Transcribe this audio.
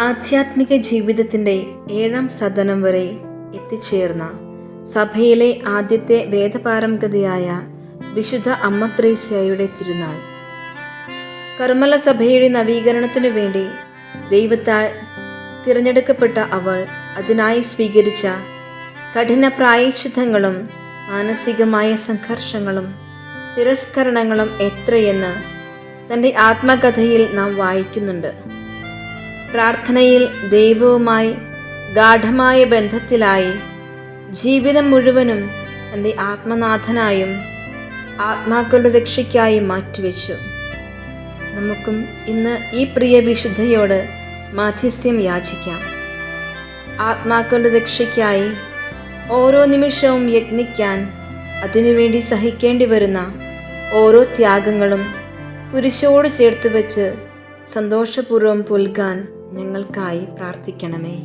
ആധ്യാത്മിക ജീവിതത്തിൻ്റെ 7ാം സദനം വരെ എത്തിച്ചേർന്ന സഭയിലെ ആദ്യത്തെ വേദപാരംഗതയായ വിശുദ്ധ അമ്മ ത്രേസ്യയുടെ തിരുനാൾ. കർമ്മല സഭയുടെ നവീകരണത്തിനു വേണ്ടി ദൈവത്താൽ തിരഞ്ഞെടുക്കപ്പെട്ട അവൾ അതിനായി സ്വീകരിച്ച കഠിന പ്രായശ്ചിത്തങ്ങളും മാനസികമായ സംഘർഷങ്ങളും തിരസ്കരണങ്ങളും എത്രയെന്ന് തൻ്റെ ആത്മകഥയിൽ നാം വായിക്കുന്നുണ്ട്. പ്രാർത്ഥനയിൽ ദൈവവുമായി ഗാഢമായ ബന്ധത്തിലായി ജീവിതം മുഴുവനും തൻ്റെ ആത്മനാഥനായും ആത്മാക്കളുടെ രക്ഷയ്ക്കായും മാറ്റിവെച്ചു. നമുക്കും ഇന്ന് ഈ പ്രിയ വിശുദ്ധയോട് മാധ്യസ്ഥ്യം യാചിക്കാം. ആത്മാക്കളുടെ രക്ഷയ്ക്കായി ഓരോ നിമിഷവും യത്നിക്കാൻ, അതിനുവേണ്ടി സഹിക്കേണ്ടി വരുന്ന ഓരോ ത്യാഗങ്ങളും കുരിശോട് ചേർത്ത് വെച്ച് സന്തോഷപൂർവ്വം പുൽകാൻ ഞങ്ങൾക്കായി പ്രാർത്ഥിക്കണമേ.